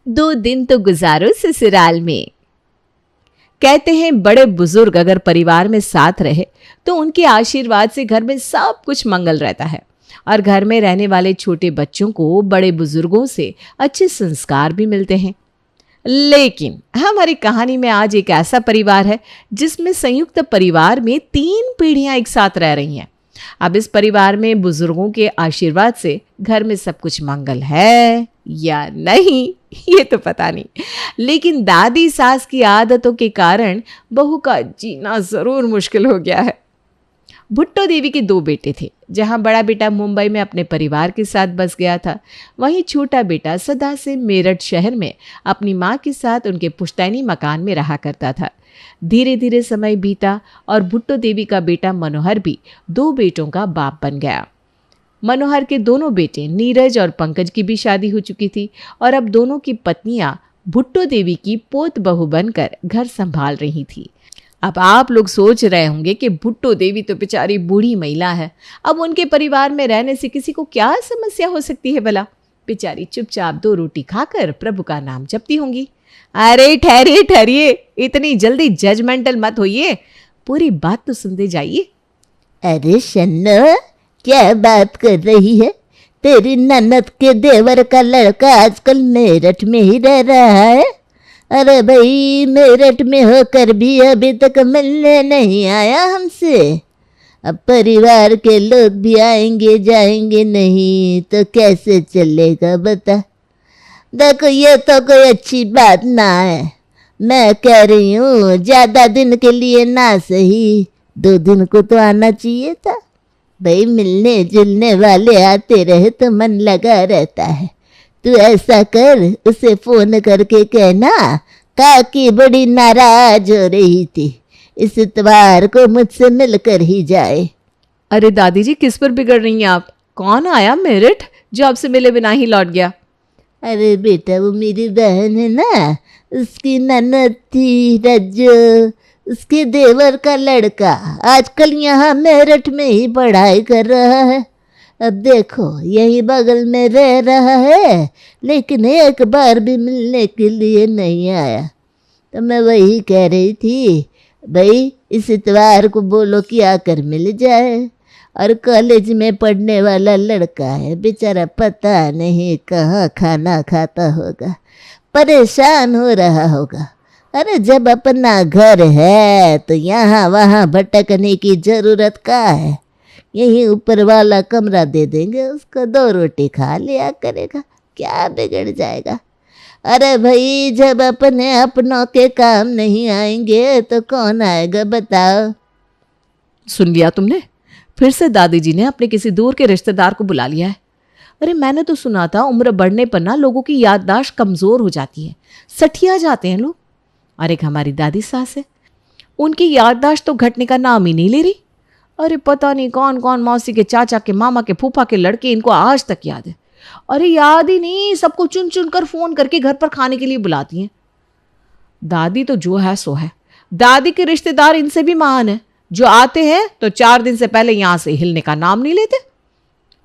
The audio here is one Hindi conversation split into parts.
2 दिन तो गुजारो ससुराल में। कहते हैं बड़े बुजुर्ग अगर परिवार में साथ रहे तो उनके आशीर्वाद से घर में सब कुछ मंगल रहता है और घर में रहने वाले छोटे बच्चों को बड़े बुजुर्गों से अच्छे संस्कार भी मिलते हैं। लेकिन हमारी कहानी में आज एक ऐसा परिवार है जिसमें संयुक्त परिवार में 3 पीढ़ियां एक साथ रह रही हैं। अब इस परिवार में बुजुर्गों के आशीर्वाद से घर में सब कुछ मंगल है या नहीं ये तो पता नहीं, लेकिन दादी सास की आदतों के कारण बहू का जीना जरूर मुश्किल हो गया है। भुट्टो देवी के 2 बेटे थे। जहां बड़ा बेटा मुंबई में अपने परिवार के साथ बस गया था, वहीं छोटा बेटा सदा से मेरठ शहर में अपनी माँ के साथ उनके पुश्तैनी मकान में रहा करता था। धीरे धीरे समय बीता और भुट्टो देवी का बेटा मनोहर भी 2 बेटों का बाप बन गया। मनोहर के दोनों बेटे नीरज और पंकज की भी शादी हो चुकी थी और अब दोनों की पत्नियां भुट्टो देवी की पोत बहू बनकर घर संभाल रही थी। अब आप लोग सोच रहे होंगे कि भुट्टो देवी तो बेचारी बूढ़ी महिला है, अब उनके परिवार में रहने से किसी को क्या समस्या हो सकती है भला? बेचारी चुपचाप 2 रोटी खाकर प्रभु का नाम जपती होंगी। अरे ठहरिए ठहरिए, इतनी जल्दी जजमेंटल मत होइए, पूरी बात तो सुनते जाइए। अरे शन्नो, क्या बात कर रही है? तेरी ननद के देवर का लड़का आजकल मेरठ में ही रह रहा है। अरे भाई, मेरठ में होकर भी अभी तक मिलने नहीं आया हमसे। अब परिवार के लोग भी आएंगे जाएंगे नहीं तो कैसे चलेगा बता। देखो, ये तो कोई अच्छी बात ना है। मैं कह रही हूँ ज्यादा दिन के लिए ना सही, 2 दिन को तो आना चाहिए था। भाई, मिलने जुलने वाले आते रहे तो मन लगा रहता है। तू ऐसा कर, उसे फोन करके कहना काकी बड़ी नाराज हो रही थी, इस इतवार को मुझसे मिलकर ही जाए। अरे दादी जी, किस पर बिगड़ रही हैं आप? कौन आया मेरठ जो आपसे मिले बिना ही लौट गया? अरे बेटा, वो मेरी बहन है ना, उसकी ननद थी रज्जो, उसके देवर का लड़का आजकल यहाँ मेरठ में ही पढ़ाई कर रहा है। अब देखो, यही बगल में रह रहा है, लेकिन एक बार भी मिलने के लिए नहीं आया। तो मैं वही कह रही थी, भाई इस इतवार को बोलो कि आकर मिल जाए। और कॉलेज में पढ़ने वाला लड़का है, बेचारा पता नहीं कहाँ खाना खाता होगा, परेशान हो रहा होगा। अरे जब अपना घर है तो यहाँ वहाँ भटकने की जरूरत क्या है? यही ऊपर वाला कमरा दे देंगे उसको, 2 रोटी खा लिया करेगा, क्या बिगड़ जाएगा? अरे भाई, जब अपने अपनों के काम नहीं आएंगे तो कौन आएगा बताओ? सुन लिया तुमने? फिर से दादी जी ने अपने किसी दूर के रिश्तेदार को बुला लिया है। अरे मैंने तो सुना था उम्र बढ़ने पर ना लोगों की याददाश्त कमजोर हो जाती है, सठिया जाते हैं लोग। और एक हमारी दादी सास है, उनकी याददाश्त तो घटने का नाम ही नहीं ले रही। अरे पता नहीं कौन कौन मौसी के, चाचा के, मामा के, फूफा के लड़के इनको आज तक याद है। अरे याद ही नहीं, सबको चुन चुन कर फोन करके घर पर खाने के लिए बुलाती हैं। दादी तो जो है सो है। दादी के रिश्तेदार इनसे भी महान है, जो आते हैं तो 4 दिन से पहले यहां से हिलने का नाम नहीं लेते।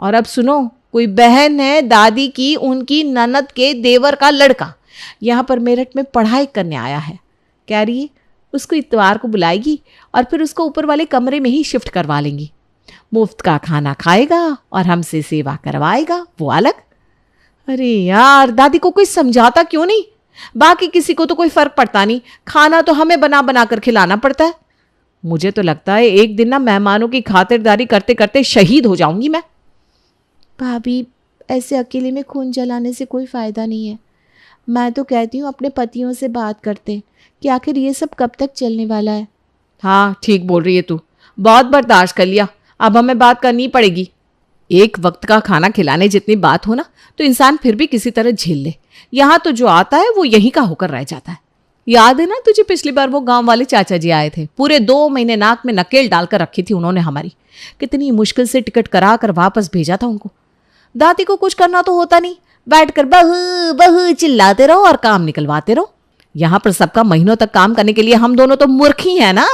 और अब सुनो, कोई बहन है दादी की, उनकी ननद के देवर का लड़का यहां पर मेरठ में पढ़ाई करने आया है। कह रही है उसको इतवार को बुलाएगी और फिर उसको ऊपर वाले कमरे में ही शिफ्ट करवा लेंगी। मुफ्त का खाना खाएगा और हमसे सेवा करवाएगा, वो अलग। अरे यार, दादी को कोई समझाता क्यों नहीं? बाकी किसी को तो कोई फर्क पड़ता नहीं, खाना तो हमें बना बना कर खिलाना पड़ता है। मुझे तो लगता है एक दिन ना मेहमानों की खातिरदारी करते करते शहीद हो जाऊंगी मैं। भाभी, ऐसे अकेले में खून जलाने से कोई फायदा नहीं है। मैं तो कहती हूँ अपने पतियों से बात करते हैं कि आखिर ये सब कब तक चलने वाला है। हाँ, ठीक बोल रही है तू। बहुत बर्दाश्त कर लिया, अब हमें बात करनी पड़ेगी। एक वक्त का खाना खिलाने जितनी बात हो ना तो इंसान फिर भी किसी तरह झेल ले। यहाँ तो जो आता है वो यहीं का होकर रह जाता है। याद है ना तुझे, पिछली बार वो गांव वाले चाचा जी आए थे, पूरे 2 महीने नाक में नकेल डालकर रखी थी उन्होंने हमारी। कितनी मुश्किल से टिकट करा कर वापस भेजा था उनको। दादी को कुछ करना तो होता नहीं, बैठकर बहू बहू चिल्लाते रहो और काम निकलवाते रहो। यहां पर सबका महीनों तक काम करने के लिए हम दोनों तो मूर्ख ही हैं ना।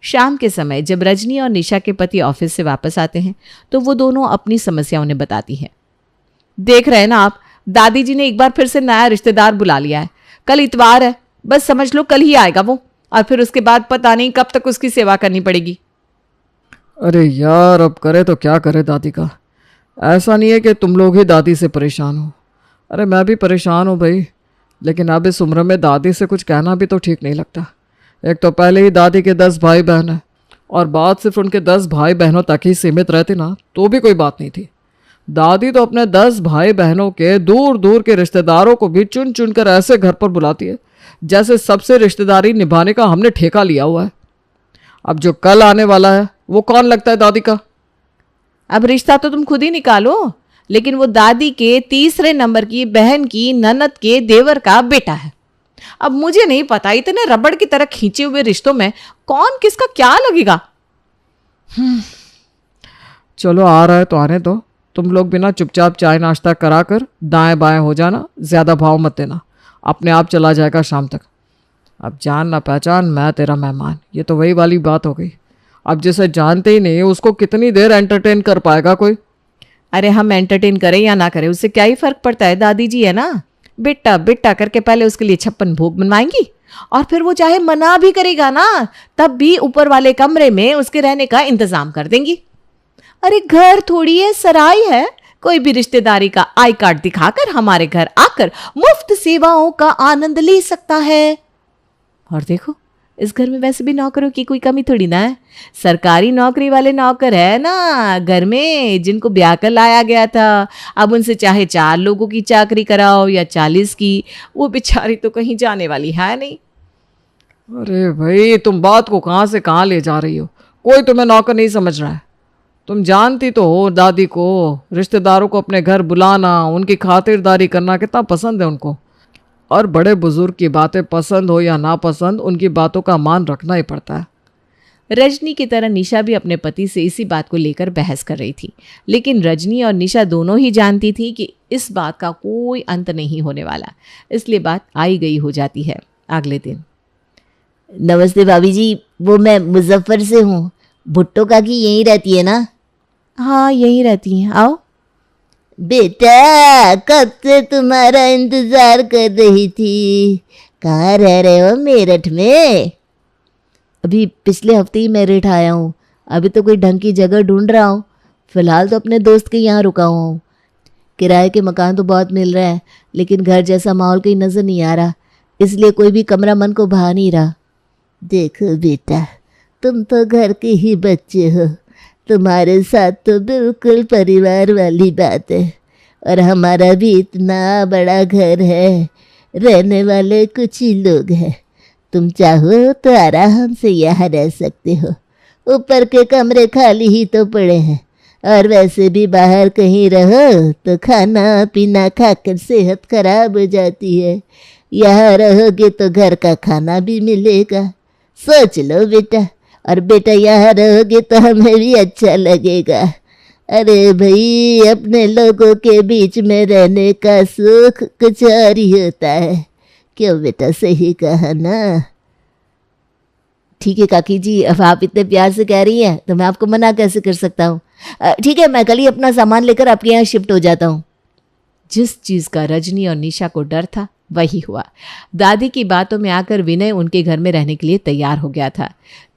शाम के समय जब रजनी और निशा के पति ऑफिस से वापस आते हैं तो वो दोनों अपनी समस्या उन्हें बताती हैं। देख रहे हैं ना आप, दादी जी ने एक बार फिर से नया रिश्तेदार बुला लिया है। कल इतवार है, बस समझ लो कल ही आएगा वो, और फिर उसके बाद पता नहीं कब तक उसकी सेवा करनी पड़ेगी। अरे यार, अब करे तो क्या करे दादी का। ऐसा नहीं है कि तुम लोग ही दादी से परेशान हो, अरे मैं भी परेशान हूँ भाई। लेकिन अब इस उम्र में दादी से कुछ कहना भी तो ठीक नहीं लगता। एक तो पहले ही दादी के 10 भाई बहन हैं, और बात सिर्फ उनके 10 भाई बहनों तक ही सीमित रहती ना तो भी कोई बात नहीं थी। दादी तो अपने 10 भाई बहनों के दूर दूर के रिश्तेदारों को भी चुन चुन कर ऐसे घर पर बुलाती है जैसे सबसे रिश्तेदारी निभाने का हमने ठेका लिया हुआ है। अब जो कल आने वाला है वो कौन लगता है दादी का? अब रिश्ता तो तुम खुद ही निकालो, लेकिन वो दादी के तीसरे नंबर की बहन की ननद के देवर का बेटा है। अब मुझे नहीं पता इतने रबड़ की तरह खींचे हुए रिश्तों में कौन किसका क्या लगेगा। चलो आ रहा है तो आने दो। तुम लोग बिना चुपचाप चाय नाश्ता करा कर दाएं बाएं हो जाना, ज़्यादा भाव मत देना, अपने आप चला जाएगा शाम तक। अब जान ना पहचान, मैं तेरा मेहमान, ये तो वही वाली बात हो गई। अब जिसे जानते ही नहीं उसको कितनी देर एंटरटेन कर पाएगा कोई? अरे हम एंटरटेन करें या ना करें उससे क्या ही फर्क पड़ता है, दादी जी है ना। बेटा बेटा करके पहले उसके लिए 56 भोग बनवाएंगी, और फिर वो चाहे मना भी करेगा ना तब भी ऊपर वाले कमरे में उसके रहने का इंतजाम कर देंगी। अरे घर थोड़ी है, सराय है। कोई भी रिश्तेदारी का आई कार्ड दिखाकर हमारे घर आकर मुफ्त सेवाओं का आनंद ले सकता है। और देखो इस घर में वैसे भी नौकरों की कोई कमी थोड़ी ना है। सरकारी नौकरी वाले नौकर है ना घर में, जिनको ब्याह कर लाया गया था। अब उनसे चाहे 4 लोगों की चाकरी कराओ या 40 की, वो बेचारी तो कहीं जाने वाली है नहीं। अरे भाई, तुम बात को कहाँ से कहाँ ले जा रही हो? कोई तुम्हें नौकर नहीं समझ रहा है। तुम जानती तो हो दादी को रिश्तेदारों को अपने घर बुलाना, उनकी खातिरदारी करना कितना पसंद है उनको। और बड़े बुजुर्ग की बातें पसंद हो या ना पसंद, उनकी बातों का मान रखना ही पड़ता है। रजनी की तरह निशा भी अपने पति से इसी बात को लेकर बहस कर रही थी, लेकिन रजनी और निशा दोनों ही जानती थी कि इस बात का कोई अंत नहीं होने वाला, इसलिए बात आई गई हो जाती है। अगले दिन, नमस्ते भाभी जी, वो मैं मुजफ्फर से हूँ। भुट्टो काकी यहीं रहती है ना? हाँ यहीं रहती हैं, आओ। बेटा कब से तुम्हारा इंतजार कर रही थी। कहाँ रह रहे हो? मेरठ में? अभी पिछले हफ्ते ही मेरठ आया हूँ, अभी तो कोई ढंग की जगह ढूंढ रहा हूँ। फिलहाल तो अपने दोस्त के यहाँ रुका हुआ हूँ। किराए के मकान तो बहुत मिल रहा है, लेकिन घर जैसा माहौल कहीं नज़र नहीं आ रहा, इसलिए कोई भी कमरा मन को भा नहीं रहा। देखो बेटा, तुम तो घर के ही बच्चे हो, तुम्हारे साथ तो बिल्कुल परिवार वाली बात है। और हमारा भी इतना बड़ा घर है, रहने वाले कुछ ही लोग हैं। तुम चाहो तो आराम से यहाँ रह सकते हो। ऊपर के कमरे खाली ही तो पड़े हैं, और वैसे भी बाहर कहीं रहो तो खाना पीना खाकर सेहत खराब हो जाती है। यहाँ रहोगे तो घर का खाना भी मिलेगा। सोच लो बेटा, और बेटा यहाँ रहोगे तो हमें भी अच्छा लगेगा। अरे भाई, अपने लोगों के बीच में रहने का सुख कुछ और ही होता है। क्यों बेटा, सही कहा ना? ठीक है काकी जी, अब आप इतने प्यार से कह रही हैं तो मैं आपको मना कैसे कर सकता हूँ। ठीक है, मैं कल ही अपना सामान लेकर आपके यहाँ शिफ्ट हो जाता हूँ। जिस चीज का रजनी और निशा को डर था वही हुआ। दादी की बातों में आकर विनय उनके घर में रहने के लिए तैयार हो गया था।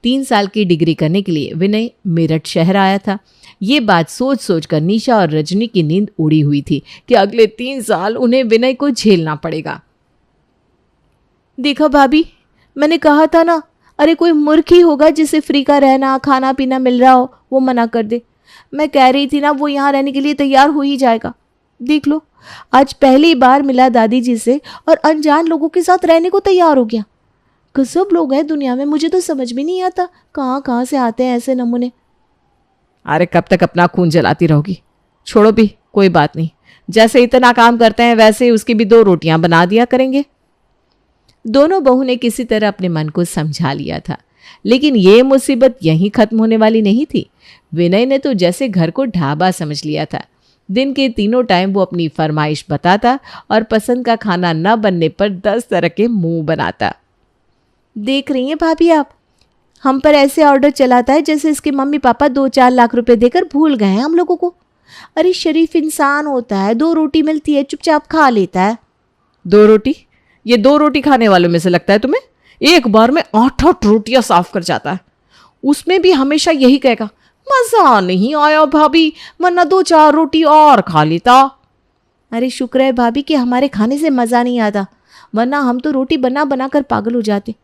3 साल की डिग्री करने के लिए विनय मेरठ शहर आया था। ये बात सोच सोच कर निशा और रजनी की नींद उड़ी हुई थी कि अगले 3 साल उन्हें विनय को झेलना पड़ेगा। देखा भाभी, मैंने कहा था ना, अरे कोई मूर्ख ही होगा जिसे फ्री का रहना खाना पीना मिल रहा हो वो मना कर दे। मैं कह रही थी ना, वो यहाँ रहने के लिए तैयार हो ही जाएगा। देख लो, आज पहली बार मिला दादी जी से और अनजान लोगों के साथ रहने को तैयार हो गया। गजब लोग हैं दुनिया में, मुझे तो समझ भी नहीं आता कहाँ कहाँ से आते हैं ऐसे नमूने। अरे कब तक अपना खून जलाती रहोगी? छोड़ो भी, कोई बात नहीं। जैसे इतना काम करते हैं वैसे ही उसकी भी 2 रोटियां बना दिया करेंगे। दोनों बहू ने किसी तरह अपने मन को समझा लिया था, लेकिन ये मुसीबत यहीं खत्म होने वाली नहीं थी। विनय ने तो जैसे घर को ढाबा समझ लिया था। दिन के तीनों टाइम वो अपनी फरमाइश बताता और पसंद का खाना न बनने पर 10 तरह के मुंह बनाता। देख रही हैं भाभी आप, हम पर ऐसे ऑर्डर चलाता है जैसे इसके मम्मी पापा 2-4 लाख रुपए देकर भूल गए हैं हम लोगों को। अरे शरीफ इंसान होता है, 2 रोटी मिलती है चुपचाप खा लेता है। 2 रोटी? ये 2 रोटी खाने वालों में से लगता है तुम्हें? एक बार में 8-8 रोटियां साफ कर जाता है। उसमें भी हमेशा यही कहेगा, मजा नहीं आया भाभी, वरना 2-4 रोटी और खा लेता। अरे शुक्र है भाभी कि हमारे खाने से मज़ा नहीं आता, वरना हम तो रोटी बना बना कर पागल हो जाते।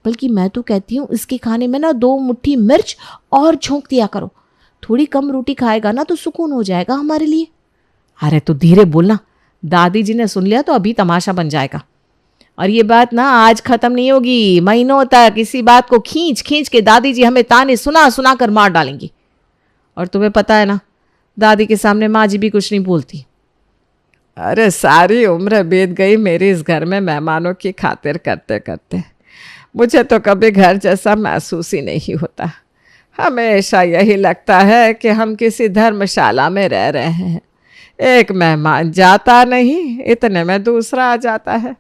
बल्कि मैं तो कहती हूँ इसके खाने में ना 2 मुट्ठी मिर्च और झोंक दिया करो। थोड़ी कम रोटी खाएगा ना तो सुकून हो जाएगा हमारे लिए। अरे तो धीरे बोलना, दादी जी ने सुन लिया तो अभी तमाशा बन जाएगा। और ये बात ना आज खत्म नहीं होगी, महीनों तक इसी बात को खींच खींच के दादी जी हमें ताने सुना सुना कर मार डालेंगी। और तुम्हें पता है ना, दादी के सामने माँ जी भी कुछ नहीं बोलती। अरे सारी उम्र बीत गई मेरी इस घर में मेहमानों की खातिर करते करते। मुझे तो कभी घर जैसा महसूस ही नहीं होता। हमेशा यही लगता है कि हम किसी धर्मशाला में रह रहे हैं। एक मेहमान जाता नहीं, इतने में दूसरा आ जाता है।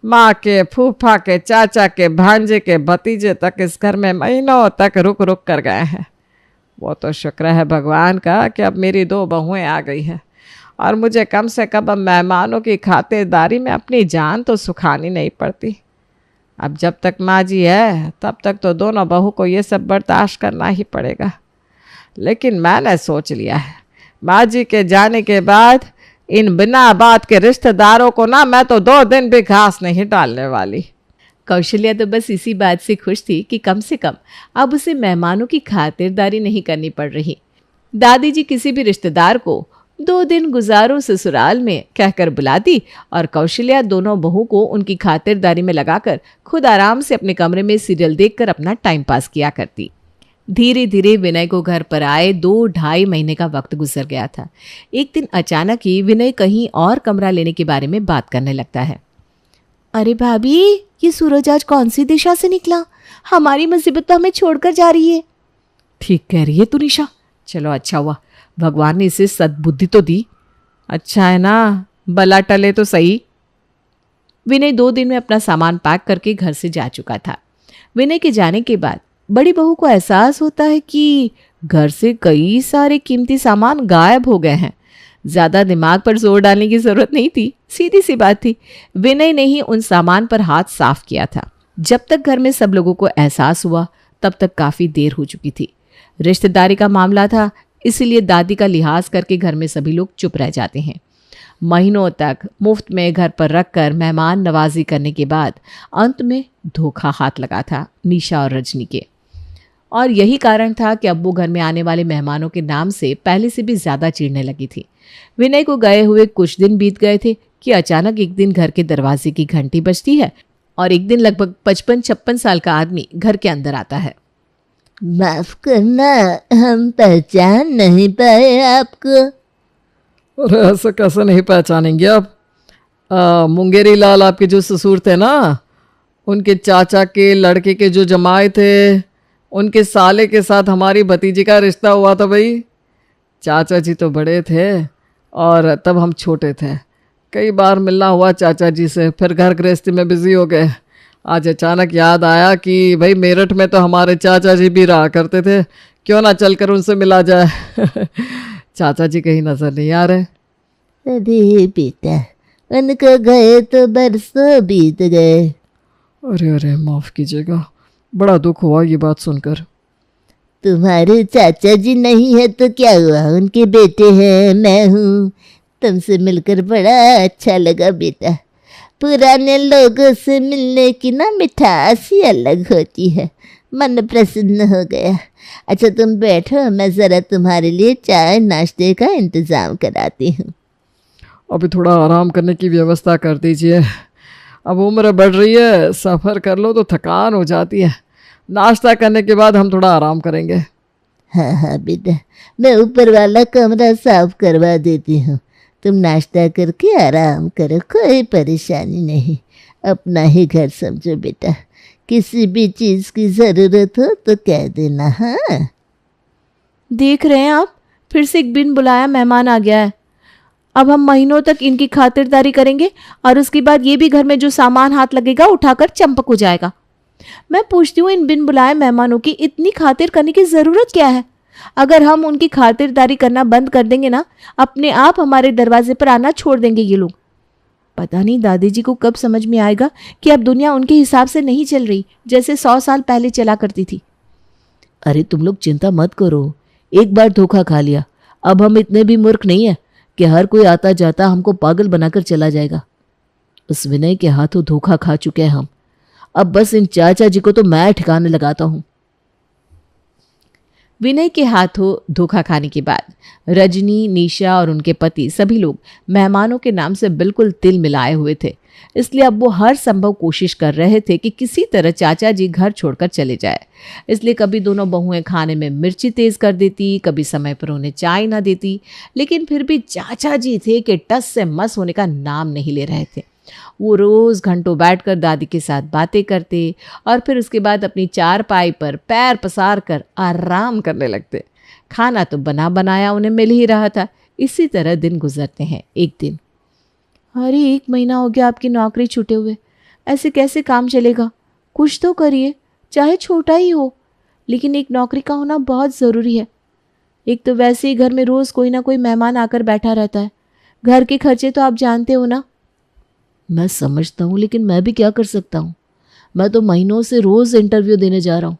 माँ के, फूफा के, चाचा के, भांजे के, भतीजे तक इस घर में महीनों तक रुक रुक कर गए हैं। वो तो शुक्र है भगवान का कि अब मेरी 2 बहुएं आ गई हैं और मुझे कम से कम अब मेहमानों की खातिरदारी में अपनी जान तो सुखानी नहीं पड़ती। अब जब तक माँ जी है तब तक तो दोनों बहू को ये सब बर्दाश्त करना ही पड़ेगा। लेकिन मैंने सोच लिया है, माँ जी के जाने के बाद इन बिना बात के रिश्तेदारों को ना मैं तो 2 दिन भी घास नहीं डालने वाली। कौशल्या तो बस इसी बात से खुश थी कि कम से कम अब उसे मेहमानों की खातिरदारी नहीं करनी पड़ रही। दादी जी किसी भी रिश्तेदार को 2 दिन गुजारो ससुराल में कहकर बुलाती और कौशल्या दोनों बहू को उनकी खातिरदारी में लगाकर खुद आराम से अपने कमरे में सीरियल देखकर अपना टाइम पास किया करती। धीरे धीरे विनय को घर पर आए 2-2.5 महीने का वक्त गुजर गया था। एक दिन अचानक ही विनय कहीं और कमरा लेने के बारे में बात करने लगता है। अरे भाभी, ये सूरज आज कौन सी दिशा से निकला? हमारी मुसीबत तो हमें छोड़कर जा रही है। ठीक कह रही है तू निशा। चलो अच्छा हुआ, भगवान ने इसे सद्बुद्धि तो दी। अच्छा है ना, बला टले तो सही। विनय 2 दिन में अपना सामान पैक करके घर से जा चुका था। विनय के जाने के बाद बड़ी बहू को एहसास होता है कि घर से कई सारे कीमती सामान गायब हो गए हैं। ज्यादा दिमाग पर जोर डालने की जरूरत नहीं थी, सीधी सी बात थी। विनय ने ही उन सामान पर हाथ साफ किया था। जब तक घर में सब लोगों को एहसास हुआ तब तक काफी देर हो चुकी थी। रिश्तेदारी का मामला था, इसीलिए दादी का लिहाज करके घर में सभी लोग चुप रह जाते हैं। महीनों तक मुफ्त में घर पर रखकर मेहमान नवाजी करने के बाद अंत में धोखा हाथ लगा था निशा और रजनी के। और यही कारण था कि अब वो घर में आने वाले मेहमानों के नाम से पहले से भी ज्यादा चिढ़ने लगी थी। विनय को गए हुए कुछ दिन बीत गए थे कि अचानक एक दिन घर के दरवाजे की घंटी बजती है और एक दिन लगभग 55-56 साल का आदमी घर के अंदर आता है। माफ करना, हम पहचान नहीं पाए आपको। अरे ऐसे कैसे नहीं पहचानेंगे आप? मुंगेरी लाल आपके जो ससुर थे ना, उनके चाचा के लड़के के जो जमाई थे, उनके साले के साथ हमारी भतीजी का रिश्ता हुआ था भाई। चाचा जी तो बड़े थे और तब हम छोटे थे। कई बार मिलना हुआ चाचा जी से, फिर घर गृहस्थी में बिजी हो गए। आज अचानक याद आया कि भाई मेरठ में तो हमारे चाचा जी भी रहा करते थे, क्यों ना चलकर उनसे मिला जाए। चाचा जी कहीं नजर नहीं आ रहे। अरे बेटा, उनको गए तो बरसों बीत गए। अरे अरे माफ़ कीजिएगा, बड़ा दुख हुआ ये बात सुनकर। तुम्हारे चाचा जी नहीं है तो क्या हुआ, उनके बेटे हैं, मैं हूँ। तुमसे मिलकर बड़ा अच्छा लगा बेटा। पुराने लोगों से मिलने की ना मिठास ही अलग होती है, मन प्रसन्न हो गया। अच्छा तुम बैठो, मैं ज़रा तुम्हारे लिए चाय नाश्ते का इंतज़ाम कराती हूँ। अभी थोड़ा आराम करने की व्यवस्था कर दीजिए, अब उम्र बढ़ रही है, सफ़र कर लो तो थकान हो जाती है। नाश्ता करने के बाद हम थोड़ा आराम करेंगे। हाँ हाँ बेटा, मैं ऊपर वाला कमरा साफ करवा देती हूँ, तुम नाश्ता करके आराम करो, कोई परेशानी नहीं। अपना ही घर समझो बेटा, किसी भी चीज़ की ज़रूरत हो तो कह देना। हाँ देख रहे हैं आप, फिर से एक बिन बुलाया मेहमान आ गया है। अब हम महीनों तक इनकी खातिरदारी करेंगे और उसके बाद ये भी घर में जो सामान हाथ लगेगा उठाकर चंपक हो जाएगा। मैं पूछती हूँ, इन बिन बुलाए मेहमानों की इतनी खातिर करने की ज़रूरत क्या है? अगर हम उनकी खातिरदारी करना बंद कर देंगे ना, अपने आप हमारे दरवाजे पर आना छोड़ देंगे ये लोग। पता नहीं दादी जी को कब समझ में आएगा कि अब दुनिया उनके हिसाब से नहीं चल रही जैसे 100 साल पहले चला करती थी। अरे तुम लोग चिंता मत करो, एक बार धोखा खा लिया, अब हम इतने भी मूर्ख नहीं है कि हर कोई आता जाता हमको पागल बनाकर चला जाएगा। उस विनय के हाथों धोखा खा चुके हैं हम, अब बस इन चाचा जी को तो मैं ठिकाने लगाता हूं। विनय के हाथों धोखा खाने के बाद रजनी, निशा और उनके पति सभी लोग मेहमानों के नाम से बिल्कुल तिल मिलाए हुए थे। इसलिए अब वो हर संभव कोशिश कर रहे थे कि किसी तरह चाचा जी घर छोड़कर चले जाए। इसलिए कभी दोनों बहुएं खाने में मिर्ची तेज कर देती, कभी समय पर उन्हें चाय ना देती, लेकिन फिर भी चाचा जी थे कि टस से मस होने का नाम नहीं ले रहे थे। वो रोज घंटों बैठकर दादी के साथ बातें करते और फिर उसके बाद अपनी चारपाई पर पैर पसार कर आराम करने लगते। खाना तो बना बनाया उन्हें मिल ही रहा था। इसी तरह दिन गुजरते हैं। एक दिन, अरे 1 महीना हो गया आपकी नौकरी छूटे हुए, ऐसे कैसे काम चलेगा? कुछ तो करिए, चाहे छोटा ही हो, लेकिन एक नौकरी का होना बहुत ज़रूरी है। एक तो वैसे ही घर में रोज़ कोई ना कोई मेहमान आकर बैठा रहता है, घर के खर्चे तो आप जानते हो ना। मैं समझता हूँ, लेकिन मैं भी क्या कर सकता हूँ। मैं तो महीनों से रोज़ इंटरव्यू देने जा रहा हूँ,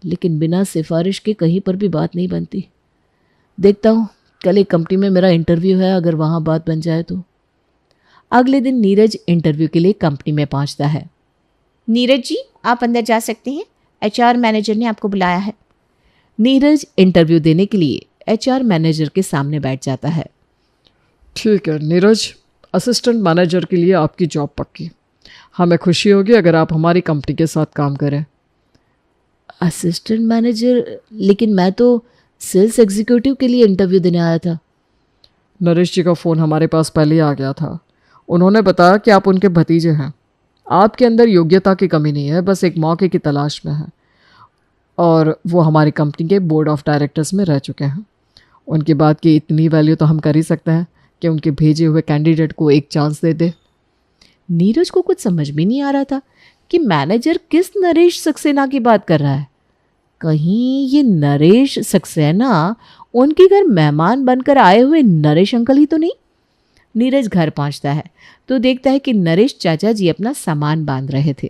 लेकिन बिना सिफारिश के कहीं पर भी बात नहीं बनती। देखता हूँ, कल एक कंपनी में मेरा इंटरव्यू है, अगर वहाँ बात बन जाए तो। अगले दिन नीरज इंटरव्यू के लिए कंपनी में पहुंचता है। नीरज जी, आप अंदर जा सकते हैं, HR मैनेजर ने आपको बुलाया है। नीरज इंटरव्यू देने के लिए HR मैनेजर के सामने बैठ जाता है। ठीक है नीरज, असिस्टेंट मैनेजर के लिए आपकी जॉब पक्की। हमें खुशी होगी अगर आप हमारी कंपनी के साथ काम करें। Assistant manager? लेकिन मैं तो सेल्स एग्जीक्यूटिव के लिए इंटरव्यू देने आया था। नरेश जी का फ़ोन हमारे पास पहले ही आ गया था। उन्होंने बताया कि आप उनके भतीजे हैं। आपके अंदर योग्यता की कमी नहीं है, बस एक मौके की तलाश में है। और वो हमारी कंपनी के बोर्ड ऑफ डायरेक्टर्स में रह चुके हैं। उनकी बात की इतनी वैल्यू तो हम कर ही सकते हैं कि उनके भेजे हुए कैंडिडेट को एक चांस दे दे। नीरज को कुछ समझ में नहीं आ रहा था कि मैनेजर किस नरेश सक्सेना की बात कर रहा है। कहीं ये नरेश सक्सेना उनके घर मेहमान बनकर आए हुए नरेश अंकल ही तो नहीं। नीरज घर पहुंचता है तो देखता है कि नरेश चाचा जी अपना सामान बांध रहे थे।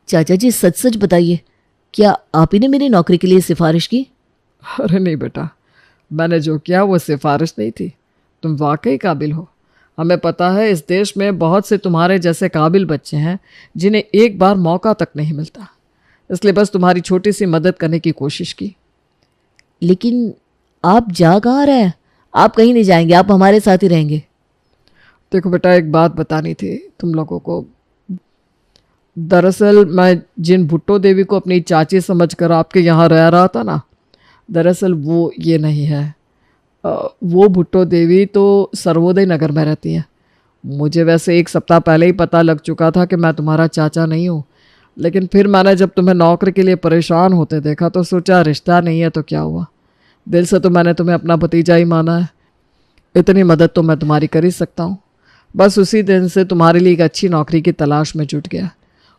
चाचा जी, सच सच बताइए, क्या आप ही ने मेरी नौकरी के लिए सिफारिश की? अरे नहीं बेटा, मैंने जो किया वो सिफारिश नहीं थी। तुम वाकई काबिल हो। हमें पता है इस देश में बहुत से तुम्हारे जैसे काबिल बच्चे हैं जिन्हें एक बार मौका तक नहीं मिलता, इसलिए बस तुम्हारी छोटी सी मदद करने की कोशिश की। लेकिन आप जा कहाँ रहे हैं? आप कहीं नहीं जाएंगे, आप हमारे साथ ही रहेंगे। देखो बेटा, एक बात बतानी थी तुम लोगों को। दरअसल मैं जिन भुट्टो देवी को अपनी चाची समझकर आपके यहाँ रह रहा था ना, दरअसल वो ये नहीं है। वो भुट्टो देवी तो सर्वोदय नगर में रहती हैं। मुझे वैसे 1 सप्ताह पहले ही पता लग चुका था कि मैं तुम्हारा चाचा नहीं हूँ, लेकिन फिर मैंने जब तुम्हें नौकरी के लिए परेशान होते देखा तो सोचा रिश्ता नहीं है तो क्या हुआ। दिल से तो मैंने तुम्हें अपना भतीजा ही माना है। इतनी मदद तो मैं तुम्हारी कर ही सकता हूँ। बस उसी दिन से तुम्हारे लिए एक अच्छी नौकरी की तलाश में जुट गया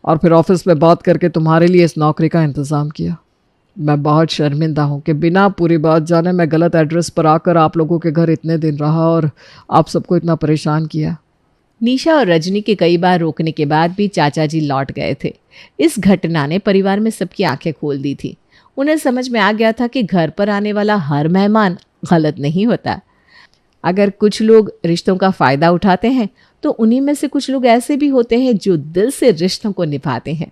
और फिर ऑफिस में बात करके तुम्हारे लिए इस नौकरी का इंतज़ाम किया। मैं बहुत शर्मिंदा हूँ कि बिना पूरी बात जाने मैं गलत एड्रेस पर आकर आप लोगों के घर इतने दिन रहा और आप सबको इतना परेशान किया। निशा और रजनी के कई बार रोकने के बाद भी चाचा जी लौट गए थे। इस घटना ने परिवार में सबकी आंखें खोल दी थी। उन्हें समझ में आ गया था कि घर पर आने वाला हर मेहमान गलत नहीं होता। अगर कुछ लोग रिश्तों का फ़ायदा उठाते हैं तो उन्हीं में से कुछ लोग ऐसे भी होते हैं जो दिल से रिश्तों को निभाते हैं।